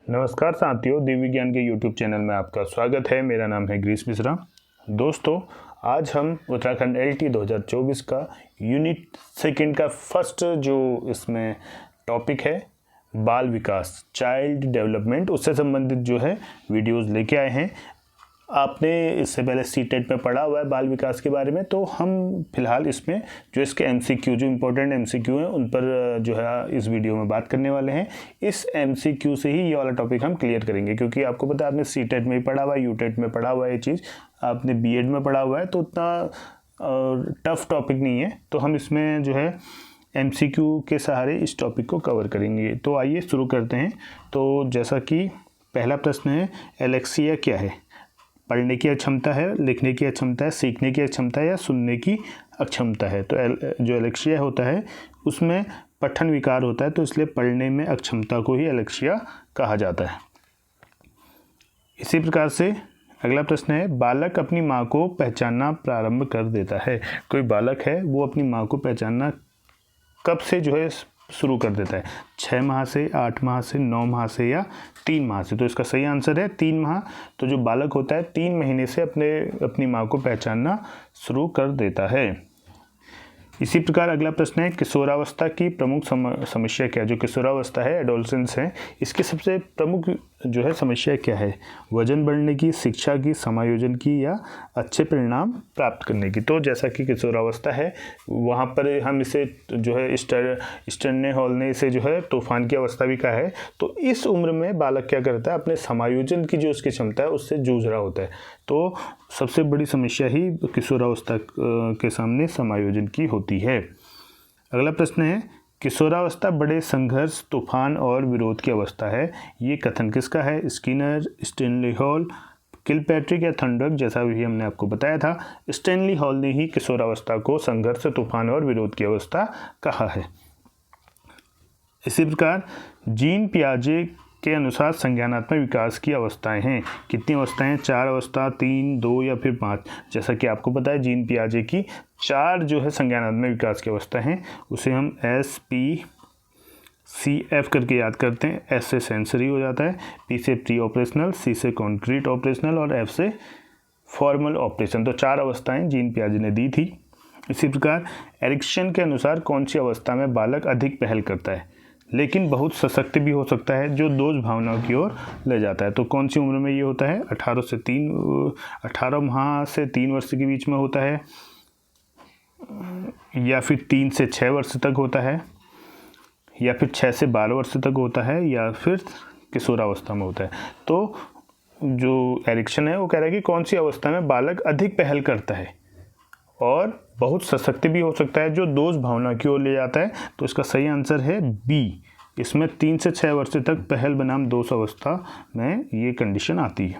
नमस्कार साथियों, दिव्य विज्ञान के YouTube चैनल में आपका स्वागत है। मेरा नाम है ग्रीस मिश्रा। दोस्तों, आज हम उत्तराखंड LT 2024 का यूनिट सेकंड का फर्स्ट जो इसमें टॉपिक है बाल विकास, चाइल्ड डेवलपमेंट, उससे संबंधित जो है वीडियोस लेके आए हैं। आपने इससे पहले CTET में पढ़ा हुआ है बाल विकास के बारे में, तो हम फिलहाल इसमें जो इसके MCQ जो इम्पोर्टेंट MCQ हैं उन पर जो है इस वीडियो में बात करने वाले हैं। इस MCQ से ही ये वाला टॉपिक हम क्लियर करेंगे, क्योंकि आपको पता है आपने CTET में ही पढ़ा हुआ है, UTET में पढ़ा हुआ है, ये चीज़ आपने BEd में पढ़ा हुआ है, तो उतना टफ टॉपिक नहीं है। तो हम इसमें जो है MCQ के सहारे इस टॉपिक को कवर करेंगे। तो आइए शुरू करते हैं। तो जैसा कि पहला प्रश्न है, एलेक्सिया क्या है? पढ़ने की अक्षमता है, लिखने की अक्षमता है, सीखने की अक्षमता है या सुनने की अक्षमता है? तो जो एलेक्सिया होता है उसमें पठन विकार होता है, तो इसलिए पढ़ने में अक्षमता को ही एलेक्सिया कहा जाता है। इसी प्रकार से अगला प्रश्न है, बालक अपनी माँ को पहचानना प्रारंभ कर देता है। कोई बालक है वो अपनी माँ को पहचानना कब से जो है शुरू कर देता है? 6 माह से, 8 माह से, 9 माह से या 3 माह से? तो इसका सही आंसर है 3 माह। तो जो बालक होता है 3 महीने से अपनी माँ को पहचानना शुरू कर देता है। इसी प्रकार अगला प्रश्न है, किशोरावस्था की प्रमुख समस्या क्या है? जो किशोरावस्था है, एडोलसेंस है, इसकी सबसे प्रमुख जो है समस्या क्या है? वजन बढ़ने की, शिक्षा की, समायोजन की या अच्छे परिणाम प्राप्त करने की? तो जैसा कि किशोरावस्था है वहाँ पर हम इसे जो है स्टर्ने हॉल ने इसे जो है तूफान की अवस्था भी कहा है। तो इस उम्र में बालक क्या करता है, अपने समायोजन की जो उसकी क्षमता है उससे जूझ रहा होता है। तो सबसे बड़ी समस्या ही किशोरावस्था के सामने समायोजन की होती है। अगला प्रश्न है, किशोरावस्था बड़े संघर्ष, तूफान और विरोध की अवस्था है। ये कथन किसका है? स्किनर, स्टैनली हॉल, किलपैट्रिक या थंडर्क? जैसा भी हमने आपको बताया था, स्टैनली हॉल ने ही किशोरावस्था को संघर्ष, तूफान और विरोध की अवस्था कहा है। इसी प्रकार जीन पियाजे के अनुसार संज्ञानात्मक विकास की अवस्थाएं हैं। कितनी अवस्थाएं? 4 अवस्था, 3, 2 या फिर 5? जैसा कि आपको पता है जीन पियाजे की 4 जो है संज्ञानात्मक विकास की अवस्था हैं। उसे हम SPCF करके याद करते हैं। S से सेंसरी हो जाता है, P से प्री ऑपरेशनल, C से कॉन्क्रीट ऑपरेशनल और F से फॉर्मल ऑपरेशन। तो 4 अवस्थाएं जीन पियाजे ने दी थी। इसी प्रकार एरिक्सन के अनुसार कौन सी अवस्था में बालक अधिक पहल करता है लेकिन बहुत सशक्त भी हो सकता है, जो दोष भावनाओं की ओर ले जाता है? तो कौन सी उम्र में ये होता है? 18 माह से 3 वर्ष के बीच में होता है, या फिर 3 से 6 वर्ष तक होता है, या फिर 6 से 12 वर्ष तक होता है, या फिर किशोरावस्था में होता है? तो जो एरिक्सन है वो कह रहा है कि कौन सी अवस्था में बालक अधिक पहल करता है और बहुत सशक्त भी हो सकता है, जो दोष भावना की ओर ले जाता है? तो इसका सही आंसर है B। इसमें 3 से 6 वर्ष तक पहल बनाम दोष अवस्था में ये कंडीशन आती है।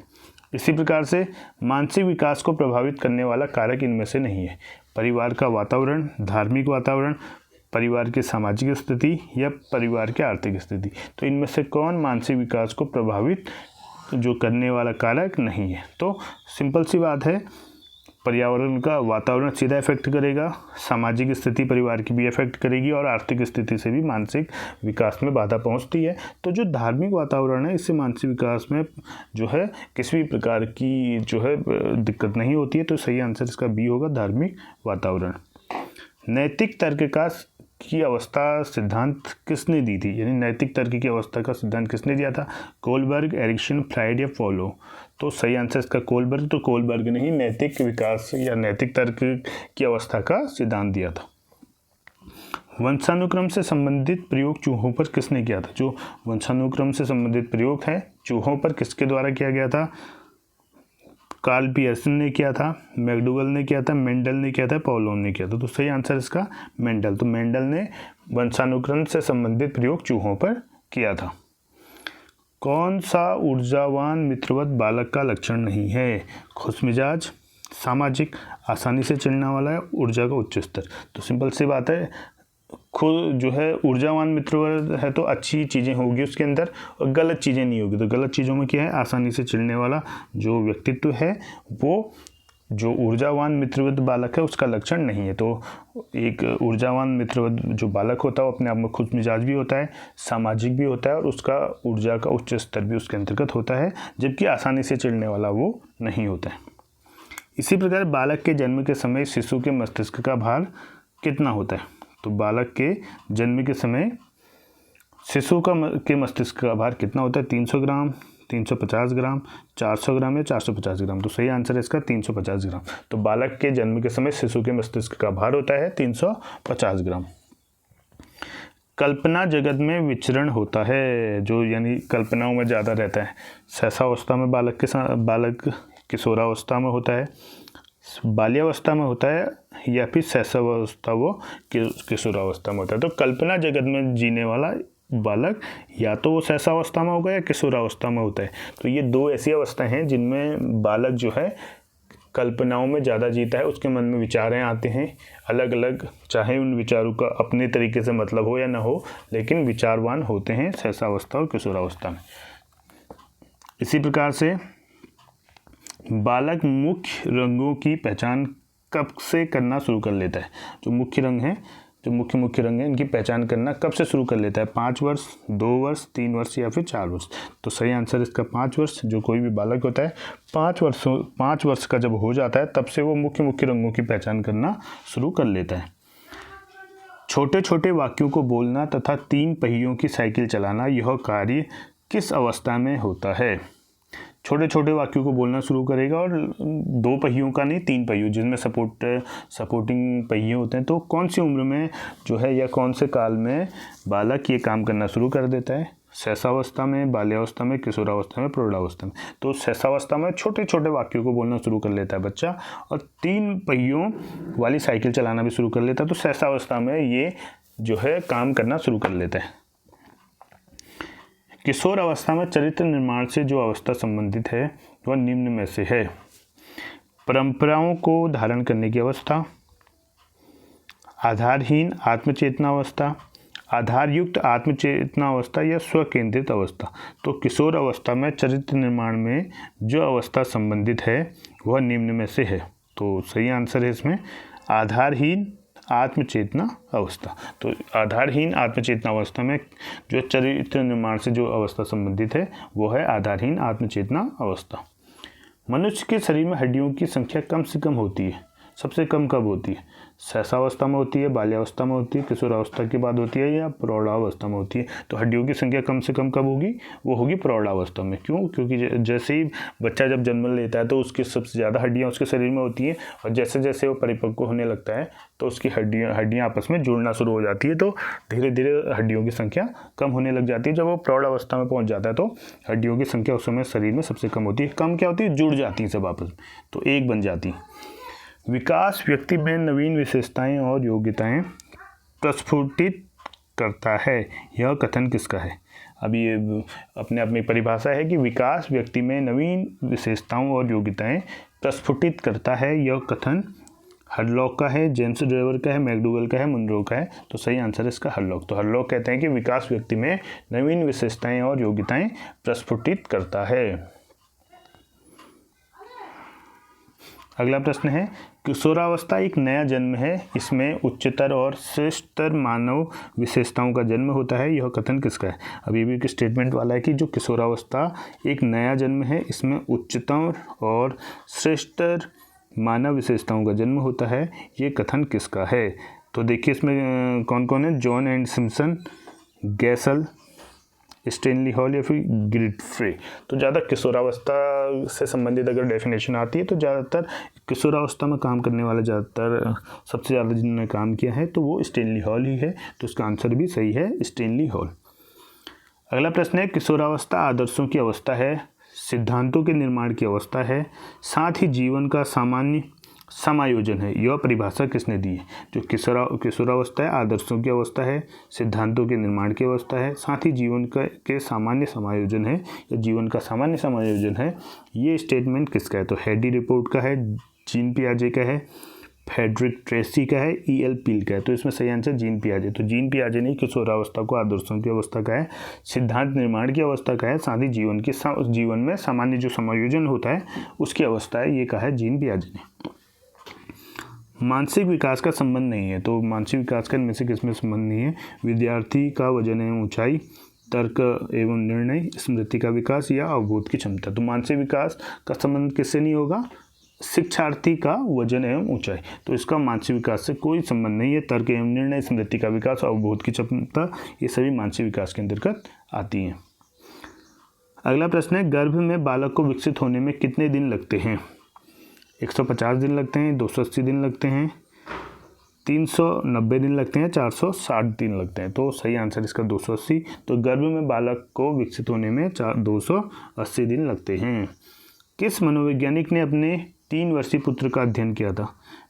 इसी प्रकार से मानसिक विकास को प्रभावित करने वाला कारक इनमें से नहीं है। परिवार का वातावरण, धार्मिक वातावरण, परिवार की सामाजिक स्थिति या परिवार की आर्थिक स्थिति? तो इनमें से कौन मानसिक विकास को प्रभावित जो करने वाला कारक नहीं है? तो सिंपल सी बात है, पर्यावरण का वातावरण सीधा इफेक्ट करेगा, सामाजिक स्थिति परिवार की भी इफेक्ट करेगी और आर्थिक स्थिति से भी मानसिक विकास में बाधा पहुंचती है। तो जो धार्मिक वातावरण है इससे मानसिक विकास में जो है किसी भी प्रकार की जो है दिक्कत नहीं होती है। तो सही आंसर इसका B होगा, धार्मिक वातावरण। नैतिक तर्क की अवस्था सिद्धांत किसने दी थी? यानी नैतिक तर्क की अवस्था का सिद्धांत किसने दिया था? कोलबर्ग, एरिक्सन, फ्राइड या फॉलो? तो सही आंसर इसका कोलबर्ग। तो कोलबर्ग ने ही नैतिक विकास या नैतिक तर्क की अवस्था का सिद्धांत दिया था। वंशानुक्रम से संबंधित प्रयोग चूहों पर किसने किया था? जो वंशानुक्रम से संबंधित प्रयोग है चूहों पर किसके द्वारा किया गया था? कार्ल पियर्सन ने किया था, मैकडूगल ने किया था, मेंडल ने किया था, पॉलोन ने किया था? तो सही आंसर इसका मेंडल। तो मेंडल ने वंशानुक्रम से संबंधित प्रयोग चूहों पर किया था। कौन सा ऊर्जावान मित्रवत बालक का लक्षण नहीं है? खुशमिजाज, सामाजिक, आसानी से चिढ़ने वाला है, ऊर्जा का उच्च स्तर? तो सिंपल सी बात है, खुद जो है ऊर्जावान मित्रवत है तो अच्छी चीज़ें होगी उसके अंदर और गलत चीज़ें नहीं होगी। तो गलत चीज़ों में क्या है? आसानी से चिढ़ने वाला जो व्यक्तित्व है वो जो ऊर्जावान मित्रवत बालक है उसका लक्षण नहीं है। तो एक ऊर्जावान मित्रवत जो बालक होता है वो अपने आप में खुश मिजाज भी होता है, सामाजिक भी होता है और उसका ऊर्जा का उच्च स्तर भी उसके अंतर्गत होता है, जबकि आसानी से चिढ़ने वाला वो नहीं होता है। इसी प्रकार बालक के जन्म के समय शिशु के मस्तिष्क का भार कितना होता है? तो बालक के जन्म के समय शिशु के मस्तिष्क का भार कितना होता है? 300 ग्राम, 350 ग्राम, 400 ग्राम या 450 ग्राम। तो सही आंसर है इसका 350 ग्राम। तो बालक के जन्म के समय शिशु के मस्तिष्क का भार होता है 350 ग्राम। कल्पना जगत में विचरण होता है, जो यानी कल्पनाओं में ज़्यादा रहता है। सहसावस्था में बालक किशोरावस्था में होता है, बाल्यावस्था में होता है, या फिर सहसावस्था वो किशोरावस्था में होता है। तो कल्पना जगत में जीने वाला बालक या तो वो सहसावस्था में होगा या किशोरावस्था में होता है। तो ये दो ऐसी अवस्थाएं हैं जिनमें बालक जो है कल्पनाओं में ज़्यादा जीता है, उसके मन में विचारें आते हैं अलग अलग, चाहे उन विचारों का अपने तरीके से मतलब हो या ना हो, लेकिन विचारवान होते हैं सहसावस्था और किशोरावस्था में। इसी प्रकार से बालक मुख्य रंगों की पहचान कब से करना शुरू कर लेता है? जो मुख्य रंग हैं, जो मुख्य रंग हैं, इनकी पहचान करना कब से शुरू कर लेता है? 5 वर्ष, 2 वर्ष, 3 वर्ष या फिर 4 वर्ष? तो सही आंसर इसका 5 वर्ष। जो कोई भी बालक होता है 5 वर्ष का जब हो जाता है तब से वो मुख्य रंगों की पहचान करना शुरू कर लेता है। छोटे छोटे वाक्यों को बोलना तथा 3 पहियों की साइकिल चलाना, यह कार्य किस अवस्था में होता है? छोटे छोटे वाक्यों को बोलना शुरू करेगा, और 2 पहियों का नहीं 3 पहियों, जिसमें सपोर्टिंग पहिए होते हैं। तो कौन सी उम्र में जो है या कौन से काल में बालक ये काम करना शुरू कर देता है? सहसावस्था में, बाल्यावस्था में, किशोरावस्था में, प्रौढ़ावस्था में। तो सहसावस्था में छोटे छोटे वाक्यों को बोलना शुरू कर लेता है बच्चा, और 3 पहियों वाली साइकिल चलाना भी शुरू कर लेता है। तो सहसावस्था में ये जो है काम करना शुरू कर लेता है। किशोर अवस्था में चरित्र निर्माण से जो अवस्था संबंधित है वह निम्न में से है: परंपराओं को धारण करने की अवस्था, आधारहीन आत्मचेतना अवस्था, आधारयुक्त आत्मचेतना अवस्था या स्वकेंद्रित अवस्था। तो किशोर अवस्था में चरित्र निर्माण में जो अवस्था संबंधित है वह निम्न में से है। तो सही आंसर है इसमें आधारहीन आत्मचेतना अवस्था। तो आधारहीन आत्मचेतना अवस्था में जो चरित्र निर्माण से जो अवस्था संबंधित है वो है आधारहीन आत्मचेतना अवस्था। मनुष्य के शरीर में हड्डियों की संख्या कम से कम होती है, सबसे कम कब होती है? सहसावस्था में होती है, बाल्यावस्था में होती है, किशोरावस्था के बाद होती है, या प्रौढ़ावस्था में होती है? तो हड्डियों की संख्या कम से कम कब होगी? वो होगी प्रौढ़ावस्था में। क्यों? क्योंकि जैसे ही बच्चा जब जन्म लेता है तो उसकी सबसे ज़्यादा हड्डियाँ उसके शरीर में होती हैं, और जैसे जैसे वो परिपक्व होने लगता है तो उसकी हड्डियाँ आपस में जुड़ना शुरू हो जाती है। तो धीरे धीरे हड्डियों की संख्या कम होने लग जाती है। जब वो प्रौढ़ावस्था में पहुँच जाता है तो हड्डियों की संख्या उस समय शरीर में सबसे कम होती है। कम क्या होती है? जुड़ जाती है सब आपस में, तो एक बन जाती है। विकास व्यक्ति में नवीन विशेषताएं और योग्यताएं प्रस्फुटित करता है, यह कथन किसका है? अभी ये अपने आप में परिभाषा है कि विकास व्यक्ति में नवीन विशेषताओं और योग्यताएं प्रस्फुटित करता है, यह कथन हरलॉक का है, जेम्स ड्रेवर का है, मैकडूगल का है, मुनरो का है? तो सही आंसर है इसका हरलॉक। तो हरलॉक कहते हैं कि विकास व्यक्ति में नवीन विशेषताएं और योग्यताएं प्रस्फुटित करता है। अगला प्रश्न है, किशोरावस्था एक नया जन्म है, इसमें उच्चतर और श्रेष्ठतर मानव विशेषताओं का जन्म होता है, यह कथन किसका है? अभी भी एक स्टेटमेंट वाला है कि जो किशोरावस्था एक नया जन्म है, इसमें उच्चतम और श्रेष्ठतर मानव विशेषताओं का जन्म होता है, ये कथन किसका है? तो देखिए इसमें कौन कौन है? John and Simpson, Gesell, Stanley Hall या फिर ग्रिडफ्रे। तो ज़्यादा किशोरावस्था से संबंधित अगर डेफिनेशन आती है तो ज़्यादातर किशोरावस्था में काम करने वाले ज़्यादातर सबसे ज़्यादा जिन्होंने काम किया है तो वो स्टेनली हॉल ही है। तो इसका आंसर भी सही है, स्टेनली हॉल। अगला प्रश्न है, किशोरावस्था आदर्शों की अवस्था है, सिद्धांतों के निर्माण की अवस्था है, साथ ही जीवन का सामान्य समायोजन है, यह परिभाषा किसने दी है? जो किशोरावस्था है आदर्शों की अवस्था है, सिद्धांतों के निर्माण की अवस्था है, साथ ही जीवन के सामान्य समायोजन है, या जीवन का सामान्य समायोजन है, ये स्टेटमेंट किसका है? तो हेडी रिपोर्ट का है, जीन पियाजे का है, फ्रेडरिक ट्रेसी का है, E.L. पील का है। तो इसमें सही आंसर जीन पियाजे। तो जीन पियाजे ने किशोरावस्था को आदर्शों की अवस्था का है, सिद्धांत निर्माण की अवस्था का है, साथ ही जीवन में सामान्य जो समायोजन होता है उसकी अवस्था है, ये कहा है जीन पियाजे ने। मानसिक विकास का संबंध नहीं है। तो मानसिक विकास का इनमें से किसमें संबंध नहीं है? विद्यार्थी का वजन एवं ऊंचाई, तर्क एवं निर्णय, स्मृति का विकास या अवबोध की क्षमता। तो मानसिक विकास का संबंध किससे नहीं होगा? शिक्षार्थी का वजन एवं ऊंचाई। तो इसका मानसिक विकास से कोई संबंध नहीं है। तर्क एवं निर्णय, स्मृति का विकास, अवबोध की क्षमता, ये सभी मानसिक विकास के अंतर्गत आती हैं। अगला प्रश्न है, गर्भ में बालक को विकसित होने में कितने दिन लगते हैं? 150 दिन लगते हैं, 280 दिन लगते हैं, 390 दिन लगते हैं, 460 दिन लगते हैं। तो सही आंसर इसका 280। तो गर्भ में बालक को विकसित होने में 280 दिन लगते हैं। किस मनोवैज्ञानिक ने अपने 3 वर्षीय पुत्र का अध्ययन किया था?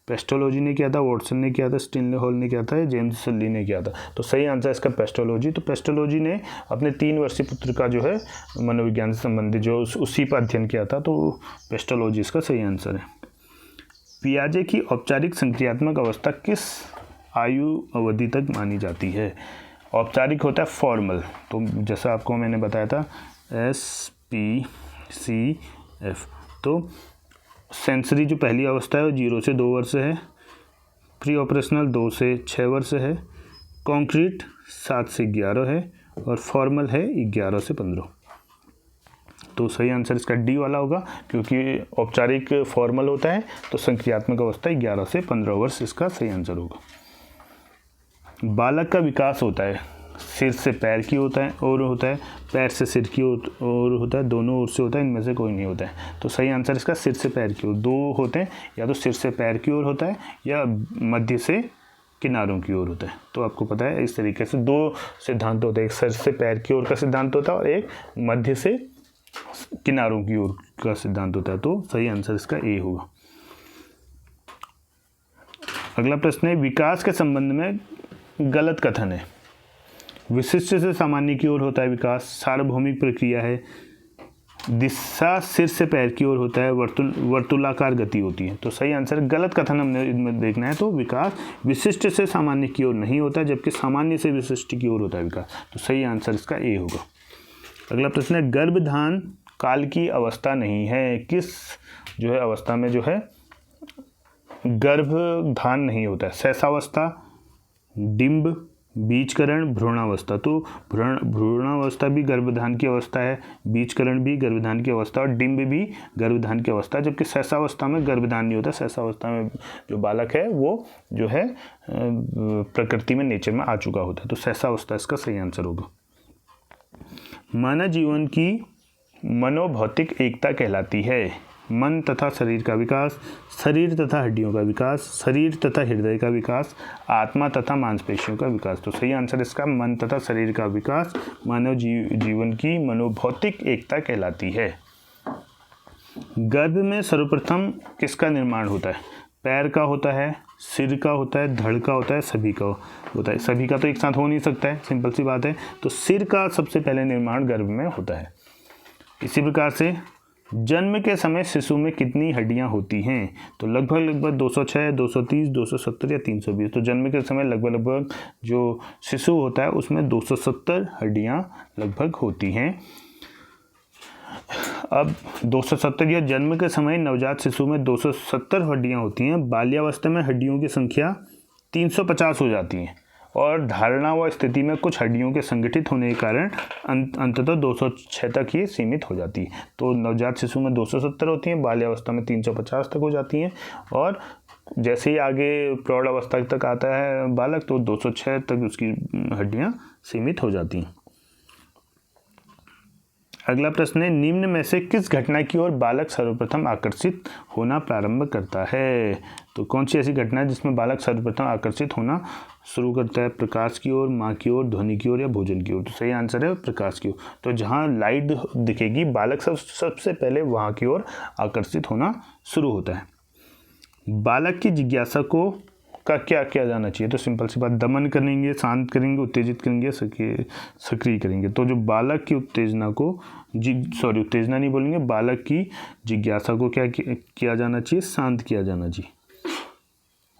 पेस्टोलॉजी ने किया था, वॉटसन ने किया था, स्टिनले हॉल ने किया था, या जेम्स सल्ली ने किया था? तो सही आंसर इसका पेस्टोलॉजी। तो पेस्टोलॉजी ने अपने 3 वर्षीय पुत्र का जो है मनोविज्ञान से संबंधित जो उसी पर अध्ययन किया था। तो पेस्टोलॉजी इसका सही आंसर है। पियाजे की औपचारिक संक्रियात्मक अवस्था किस आयु अवधि तक मानी जाती है? औपचारिक होता है फॉर्मल। तो जैसा आपको मैंने बताया था SPCF। तो सेंसरी जो पहली अवस्था है वो 0 से 2 वर्ष है, प्री ऑपरेशनल 2 से 6 वर्ष है, कॉन्क्रीट 7 से 11 है, और फॉर्मल है 11 से 15। तो सही आंसर इसका डी वाला होगा, क्योंकि औपचारिक फॉर्मल होता है तो संक्रियात्मक अवस्था 11 से 15 वर्ष इसका सही आंसर होगा। बालक का विकास होता है सिर से पैर की होता है और होता है, पैर से सिर की ओर होता है, दोनों ओर से होता है, इनमें से कोई नहीं होता है। तो सही आंसर इसका सिर से पैर की ओर। 2 होते हैं, या तो सिर से पैर की ओर होता है या मध्य से किनारों की ओर होता है। तो आपको पता है इस तरीके से 2 सिद्धांत होते हैं, एक सिर से पैर की ओर का सिद्धांत होता है और एक मध्य से किनारों की ओर का सिद्धांत होता है। तो सही आंसर इसका ए होगा। अगला प्रश्न है, विकास के संबंध में गलत कथन है। विशिष्ट से सामान्य की ओर होता है विकास, सार्वभौमिक प्रक्रिया है, दिशा सिर से पैर की ओर होता है, वर्तुलाकार गति होती है। तो सही आंसर गलत कथन हमने इनमें देखना है। तो विकास विशिष्ट से सामान्य की ओर नहीं होता, जबकि सामान्य से विशिष्ट की ओर होता है विकास। तो सही आंसर इसका ए होगा। अगला प्रश्न है, गर्भधान काल की अवस्था नहीं है। किस जो है अवस्था में जो है गर्भधान नहीं होता है? शैशवावस्था, डिंब, बीजकरण, भ्रूणावस्था। तो भ्रूणावस्था भी गर्भधान की अवस्था है, बीजकरण भी गर्भधान की अवस्था और डिंब भी गर्भधान की अवस्था, जबकि शैशवावस्था में गर्भधान नहीं होता। शैशवावस्था में जो बालक है वो जो है प्रकृति में नेचर में आ चुका होता है। तो शैशवावस्था इसका सही आंसर होगा। मानव जीवन की मनोभौतिक एकता कहलाती है मन तथा शरीर का विकास, शरीर तथा हड्डियों का विकास, शरीर तथा हृदय का विकास, आत्मा तथा मांसपेशियों का विकास। तो सही आंसर इसका मन तथा शरीर का विकास मानव जीवन की मनोभौतिक एकता कहलाती है। गर्भ में सर्वप्रथम किसका निर्माण होता है? पैर का होता है, सिर का होता है, धड़ का होता है, सभी का होता है। सभी का तो एक साथ हो नहीं सकता है, सिंपल सी बात है। तो सिर का सबसे पहले निर्माण गर्भ में होता है। इसी प्रकार से जन्म के समय शिशु में कितनी हड्डियां होती हैं? तो लगभग 206, 230, 270 या 320। तो जन्म के समय लगभग जो शिशु होता है उसमें 270 हड्डियां लगभग होती हैं। अब 270 या जन्म के समय नवजात शिशु में 270 हड्डियां होती हैं। बाल्यावस्था में हड्डियों की संख्या 350 हो जाती है और धारणा व स्थिति में कुछ हड्डियों के संगठित होने के कारण अंततः 206 तक ही सीमित हो जाती है। तो नवजात शिशु में 270 होती हैं, बाल्यावस्था में 350 तक हो जाती हैं, और जैसे ही आगे प्रौढ़ अवस्था तक आता है बालक तो 206 तक उसकी हड्डियां सीमित हो जाती हैं। अगला प्रश्न है, निम्न में से किस घटना की ओर बालक सर्वप्रथम आकर्षित होना प्रारंभ करता है? तो कौन सी ऐसी घटना है जिसमें बालक सर्वप्रथम आकर्षित होना शुरू करता है? प्रकाश की ओर, माँ की ओर, ध्वनि की ओर या भोजन की ओर? तो सही आंसर है प्रकाश की ओर। तो जहाँ लाइट दिखेगी बालक सबसे पहले वहाँ की ओर आकर्षित होना शुरू होता है। बालक की जिज्ञासा को का क्या किया जाना चाहिए? तो सिंपल सी बात, दमन करेंगे, शांत करेंगे, उत्तेजित करेंगे, सक्रिय करेंगे। तो जो बालक की उत्तेजना को उत्तेजना नहीं बोलेंगे, बालक की जिज्ञासा को क्या किया जाना चाहिए? शांत किया जाना चाहिए।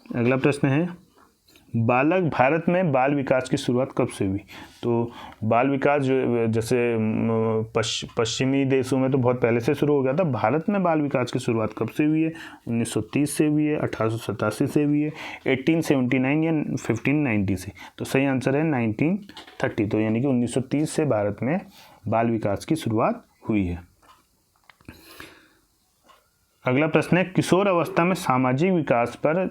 अगला प्रश्न है, भारत में बाल विकास की शुरुआत कब से हुई? तो बाल विकास जो जैसे पश्चिमी देशों में तो बहुत पहले से शुरू हो गया था, भारत में बाल विकास की शुरुआत कब से हुई है? 1930 से हुई है, 1887 से हुई है, 1879 या 1590 से? तो सही आंसर है 1930। तो यानी कि 1930 से भारत में बाल विकास की शुरुआत हुई है। अगला प्रश्न है, किशोर अवस्था में सामाजिक विकास पर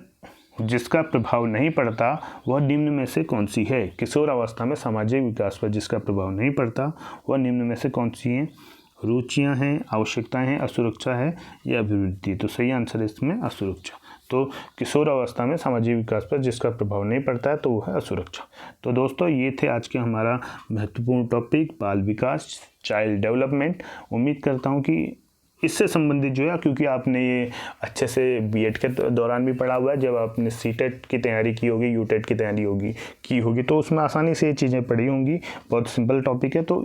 जिसका प्रभाव नहीं पड़ता वह निम्न में से कौन सी है? किशोर अवस्था में सामाजिक विकास पर जिसका प्रभाव नहीं पड़ता वह निम्न में से कौन सी हैं? रुचियां हैं, आवश्यकताएं हैं, असुरक्षा है या अभिवृद्धि? तो सही आंसर है इसमें असुरक्षा। तो किशोर अवस्था में सामाजिक विकास पर जिसका प्रभाव नहीं पड़ता है तो वह है असुरक्षा। तो दोस्तों ये थे आज के हमारा महत्वपूर्ण टॉपिक, बाल विकास, चाइल्ड डेवलपमेंट। उम्मीद करता हूँ कि इससे संबंधित जो है, क्योंकि आपने ये अच्छे से बीएड के दौरान भी पढ़ा हुआ है, जब आपने सीटेट की तैयारी की होगी, यूटेट की तैयारी की होगी तो उसमें आसानी से ये चीज़ें पढ़ी होंगी। बहुत सिंपल टॉपिक है। तो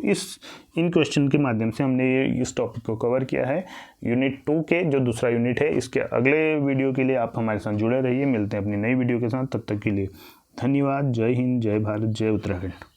इन क्वेश्चन के माध्यम से हमने इस टॉपिक को कवर किया है। यूनिट 2 के जो दूसरा यूनिट है, इसके अगले वीडियो के लिए आप हमारे साथ जुड़े रहिए। मिलते हैं अपनी नई वीडियो के साथ, तब तक के लिए धन्यवाद। जय हिंद, जय भारत, जय उत्तराखंड।